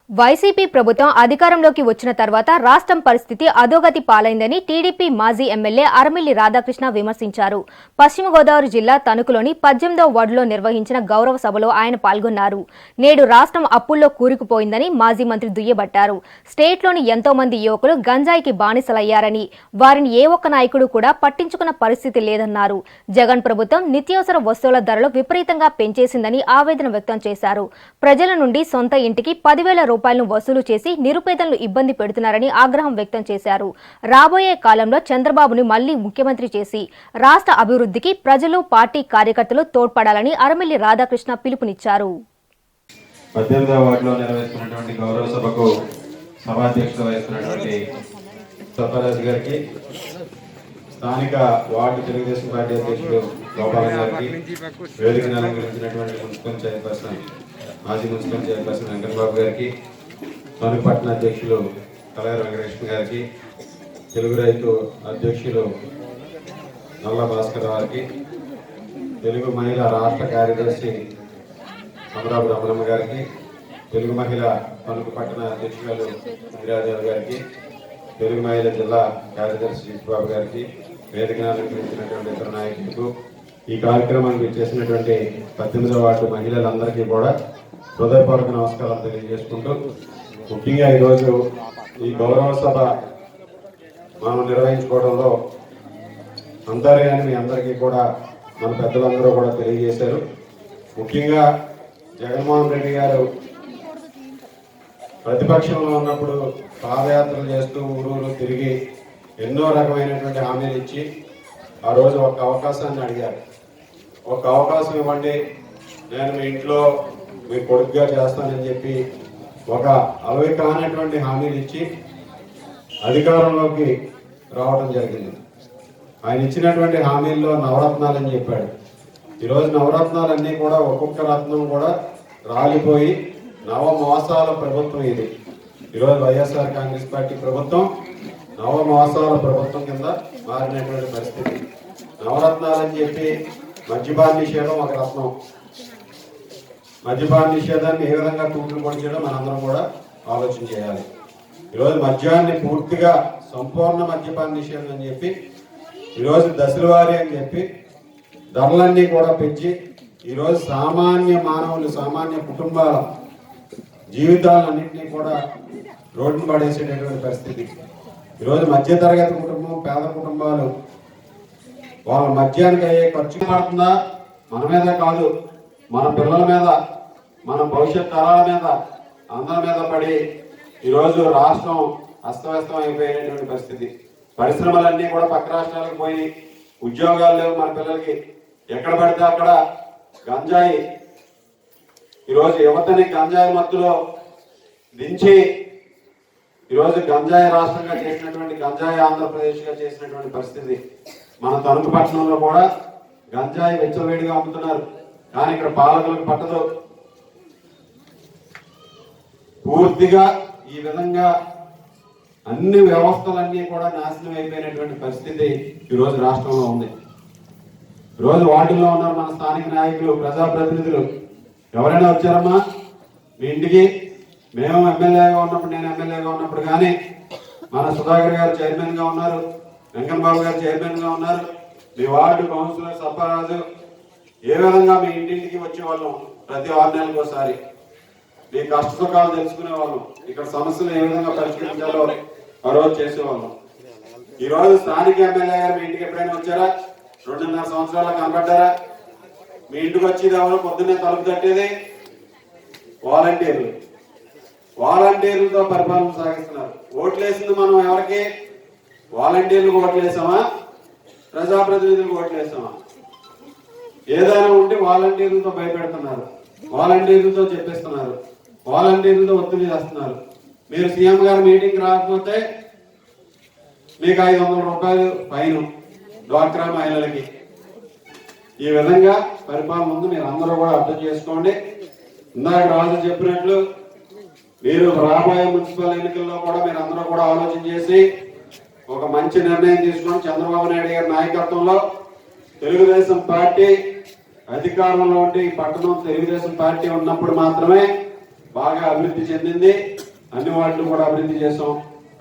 YCP ప్రభుత్వం అధికారంలోకి వచ్చిన తర్వాత రాష్ట్రం పరిస్థితి అధోగతి పాలైందని టీడీపీ మాజీ ఎమ్మెల్యే అరమిల్లి రాధాకృష్ణ విమర్శించారు. పశ్చిమ గోదావరి జిల్లా తణుకులోని 18వ వార్డులో నిర్వహించిన గౌరవ సభలో ఆయన పాల్గొన్నారు. నేడు రాష్ట్రం అప్పుల్లో కూరుకుపోయిందని మాజీ మంత్రి దుయ్యబట్టారు. స్టేట్లోని ఎంతో మంది యువకులు గంజాయికి బానిసలయ్యారని, వారిని ఏ ఒక్క నాయకుడు కూడా పట్టించుకున్న పరిస్థితి లేదన్నారు. జగన్ ప్రభుత్వం నిత్యావసర వస్తువుల ధరలు విపరీతంగా పెంచేసిందని ఆవేదన వ్యక్తం చేశారు. ప్రజల నుండి సొంత ఇంటికి 10,000 రూపాయలను వసూలు చేసి నిరుపేదలను ఇబ్బంది పెడుతున్నారని ఆగ్రహం వ్యక్తం చేశారు. రాబోయే కాలంలో చంద్రబాబును మళ్లీ ముఖ్యమంత్రి చేసి రాష్ట్ర అభివృద్ధికి ప్రజలు, పార్టీ కార్యకర్తలు తోడ్పడాలని అరమిల్లి రాధాకృష్ణ పిలుపునిచ్చారు. 18వ వార్డులో నిర్వహిస్తున్నటువంటి గౌరవ సభకు సభాధ్యక్షత వహిస్తున్నటువంటి సర్పరాజు గారికి, స్థానిక వార్డు తెలుగుదేశం పార్టీ అధ్యక్షుడు గోపాల్ గారికి, వేదికను అలంకరించినటువంటి మున్సిపల్ చైర్పర్సన్, మాజీ మున్సిపల్ చైర్పర్సన్ వెంకటబాబు గారికి, తణుకు పట్టణ అధ్యక్షులు కలగారి వెంకటేశ్వర గారికి, తెలుగు రైతు అధ్యక్షులు నల్ల భాస్కర్ గారికి, తెలుగు మహిళా రాష్ట్ర కార్యదర్శి అమరాబు రమణమ్మ గారికి, తెలుగు మహిళ తణుకు పట్టణ అధ్యక్షురాలు ఇందిరాదేవి గారికి, తెలుగు మహిళ జిల్లా కార్యదర్శి బాబు గారికి, వేదికను అలంకరించినటువంటి ఇతర నాయకులకు, ఈ కార్యక్రమానికి ఇచ్చేసినటువంటి 18వ వార్డు మహిళలందరికీ కూడా హృదయపూర్వక నమస్కారాలు తెలియజేసుకుంటూ, ముఖ్యంగా ఈరోజు ఈ గౌరవ సభ మనం నిర్వహించుకోవడంలో అంతర్యాన్ని మీ అందరికీ కూడా మన పెద్దలందరూ కూడా తెలియజేశారు. ముఖ్యంగా జగన్మోహన్ రెడ్డి గారు ప్రతిపక్షంలో ఉన్నప్పుడు పాదయాత్రలు చేస్తూ ఊరూరు తిరిగి ఎన్నో రకమైనటువంటి హామీలు ఇచ్చి ఆ రోజు ఒక అవకాశాన్ని అడిగారు. ఒక అవకాశం ఇవ్వండి, నేను మీ ఇంట్లో మీ కొడుకుగా చేస్తానని చెప్పి ఒక అలవి కానటువంటి హామీలు ఇచ్చి అధికారంలోకి రావడం జరిగింది. ఆయన ఇచ్చినటువంటి హామీల్లో నవరత్నాలని చెప్పాడు. ఈరోజు నవరత్నాలన్నీ కూడా ఒక్కొక్క రత్నం కూడా రాలిపోయి నవమోసాల ప్రభుత్వం ఇది. ఈరోజు వైఎస్ఆర్ కాంగ్రెస్ పార్టీ ప్రభుత్వం నవమోసాల ప్రభుత్వం కింద మారినటువంటి పరిస్థితి. నవరత్నాలని చెప్పి మద్యపాన నిషేధం ఒక రత్నం. మద్యపాన నిషేధాన్ని ఏ విధంగా తూట్లు పొడిచేయడం మనందరం కూడా ఆలోచన చేయాలి. ఈరోజు మద్యాన్ని పూర్తిగా సంపూర్ణ మద్యపాన నిషేధం అని చెప్పి, ఈరోజు దశలవారీ అని చెప్పి ధరలన్నీ కూడా పెంచి ఈరోజు సామాన్య మానవులు, సామాన్య కుటుంబాల జీవితాలన్నింటినీ కూడా రోడ్డును పడేసేటటువంటి పరిస్థితి. ఈరోజు మధ్యతరగతి కుటుంబం, పేద కుటుంబాలు వాళ్ళ మద్యానికి అయ్యే ఖర్చు పడుతుందా మన మీద కాదు, మన పిల్లల మీద, మన భవిష్యత్ తరాల మీద, అందరి మీద పడి ఈరోజు రాష్ట్రం అస్తవ్యస్తం అయిపోయినటువంటి పరిస్థితి. పరిశ్రమలన్నీ కూడా పక్క రాష్ట్రాలకు పోయి ఉద్యోగాలు లేవు మన పిల్లలకి. ఎక్కడ పడితే అక్కడ గంజాయి, ఈరోజు యువతని గంజాయి మత్తులో దించి ఈరోజు గంజాయి రాష్ట్రంగా చేసినటువంటి, గంజాయి ఆంధ్రప్రదేశ్గా చేసినటువంటి పరిస్థితి. మన తణుకు పట్టణంలో కూడా గంజాయి వెచ్చవేడిగా అమ్ముతున్నారు, కానీ ఇక్కడ పాలకులకు పట్టదు. పూర్తిగా ఈ విధంగా అన్ని వ్యవస్థలన్నీ కూడా నాశనం అయిపోయినటువంటి పరిస్థితి ఈరోజు రాష్ట్రంలో ఉంది. ఈరోజు వార్డుల్లో ఉన్నారు మన స్థానిక నాయకులు, ప్రజాప్రతినిధులు. ఎవరైనా వచ్చారమ్మా మీ ఇంటికి? మేము ఎమ్మెల్యేగా ఉన్నప్పుడు, నేను ఎమ్మెల్యేగా ఉన్నప్పుడు కానీ మన సుధాకర్ గారు చైర్మన్గా ఉన్నారు, వెంకటబాబు గారు చైర్మన్గా ఉన్నారు, మీ వార్డు కౌన్సిలర్ సబ్బరాజు, ఏ విధంగా మీ ఇంటింటికి వచ్చేవాళ్ళం. ప్రతి 6 నెలలకు ఒకసారి మీ కష్ట సుఖాలు తెలుసుకునేవాళ్ళం. ఇక్కడ సమస్యలు ఏ విధంగా పరిష్కరించాలో ఆ రోజు చేసేవాళ్ళం. ఈరోజు స్థానిక ఎమ్మెల్యే గారు మీ ఇంటికి ఎప్పుడైనా వచ్చారా? 2.5 సంవత్సరాలు కనబడ్డారా? మీ ఇంటికి వచ్చేది ఎవరు? పొద్దున్నే తలుపు తట్టేది వాలంటీర్లు. వాలంటీర్లతో పరిపాలన సాగిస్తున్నారు. ఓట్లేసింది మనం ఎవరికి? వాలంటీర్లకు ఓట్లేసామా, ప్రజాప్రతినిధులకు ఓట్లేసామా? ఏదైనా ఉంటే వాలంటీర్లతో భయపెడుతున్నారు, వాలంటీర్లతో చెప్పిస్తున్నారు, వాలంటీర్లతో ఒత్తిడి చేస్తున్నారు. మీరు సీఎం గారు మీటింగ్ రాకపోతే మీకు 500 రూపాయలు ఫైన్ డ్వాక్రా మహిళలకి. ఈ విధంగా పరిపాలన ఉంది. మీరు అందరూ కూడా అర్థం చేసుకోండి. ఇందాక రాజు చెప్పినట్లు మీరు రాబోయే మున్సిపల్ ఎన్నికల్లో కూడా మీరు అందరూ కూడా ఆలోచన చేసి ఒక మంచి నిర్ణయం తీసుకొని చంద్రబాబు నాయుడు గారి నాయకత్వంలో తెలుగుదేశం పార్టీ అధికారంలో ఉంటే ఈ పట్టణం తెలుగుదేశం పార్టీ ఉన్నప్పుడు మాత్రమే బాగా అభివృద్ధి చెందింది. అన్ని వార్డులు కూడా అభివృద్ధి చేస్తాం.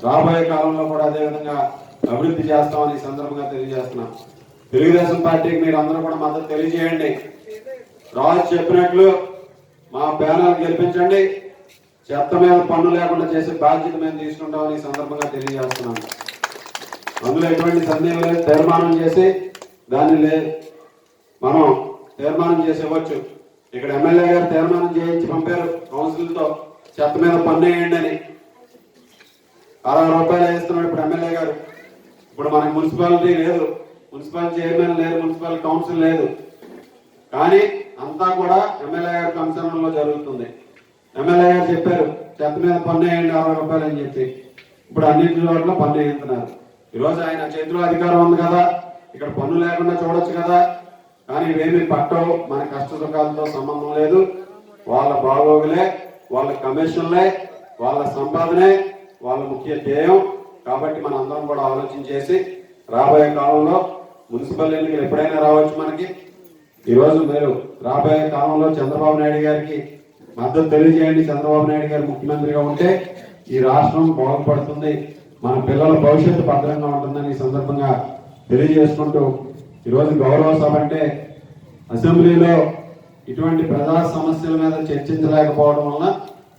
రాబోయే కాలంలో కూడా అదే విధంగా అభివృద్ధి చేస్తామని ఈ సందర్భంగా తెలియజేస్తున్నాం. తెలుగుదేశం పార్టీకి మీరు అందరూ కూడా మద్దతు తెలియజేయండి. రాజు చెప్పినట్లు మా ప్యానల్ గెలిపించండి. చెత్త మీద పన్ను లేకుండా చేసే బాధ్యత మేము తీసుకుంటామని ఈ సందర్భంగా తెలియజేస్తున్నాను. అందులో ఎటువంటి సందేహం లేదు. తీర్మానం చేసి దాన్ని మనం తీర్మానం చేసి ఇవ్వచ్చు. ఇక్కడ ఎమ్మెల్యే గారు తీర్మానం చేయించి పంపారు కౌన్సిల్తో, చెత్త మీద పన్ను వేయండి అని. 60 రూపాయలు వేస్తున్నాడు ఇప్పుడు ఎమ్మెల్యే గారు. ఇప్పుడు మనకి మున్సిపాలిటీ లేదు, మున్సిపల్ చైర్మన్ లేదు, మున్సిపల్ కౌన్సిల్ లేదు. కానీ అంతా కూడా ఎమ్మెల్యే గారి కమిషన్లో జరుగుతుంది. ఎమ్మెల్యే గారు చెప్పారు చెత్త మీద పన్ను వేయండి 60 రూపాయలు అని చెప్పి. ఇప్పుడు అన్నింటి చోట్ల పన్ను వేస్తున్నారు. ఈరోజు ఆయన చేతిలో అధికారం ఉంది కదా, ఇక్కడ పన్ను లేకుండా చూడొచ్చు కదా. కానీ ఇవేమి పట్టవు. మన కష్ట సుఖాలతో సంబంధం లేదు. వాళ్ళ బాగోగులే, వాళ్ళ కమిషన్లే, వాళ్ళ సంపాదనే వాళ్ళ ముఖ్య ధ్యేయం. కాబట్టి మన అందరం కూడా ఆలోచన చేసి రాబోయే కాలంలో మున్సిపల్ ఎన్నికలు ఎప్పుడైనా రావచ్చు మనకి. ఈరోజు మీరు రాబోయే కాలంలో చంద్రబాబు నాయుడు గారికి మద్దతు తెలియజేయండి. చంద్రబాబు నాయుడు గారు ముఖ్యమంత్రిగా ఉంటే ఈ రాష్ట్రం బాగుపడుతుంది, మన పిల్లల భవిష్యత్తు భద్రంగా ఉంటుందని ఈ సందర్భంగా తెలియజేసుకుంటూ, ఈరోజు గౌరవ సభ అంటే అసెంబ్లీలో ఇటువంటి ప్రజా సమస్యల మీద చర్చించలేకపోవడం వల్ల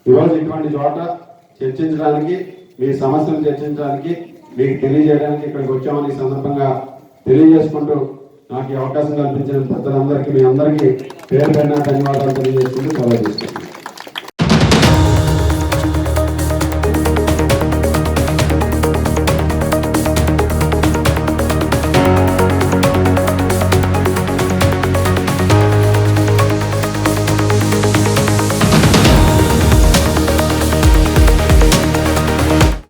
ఈరోజు ఇటువంటి చోట చర్చించడానికి, మీ సమస్యలు చర్చించడానికి, మీకు తెలియజేయడానికి ఇక్కడికి వచ్చామని ఈ సందర్భంగా తెలియజేసుకుంటూ, నాకు ఈ అవకాశం కల్పించిన పెద్దలందరికీ, మీ అందరికీ పేరు పైన ధన్యవాదాలు తెలియజేసుకుంటూ సెలవు తీసుకుంటాను.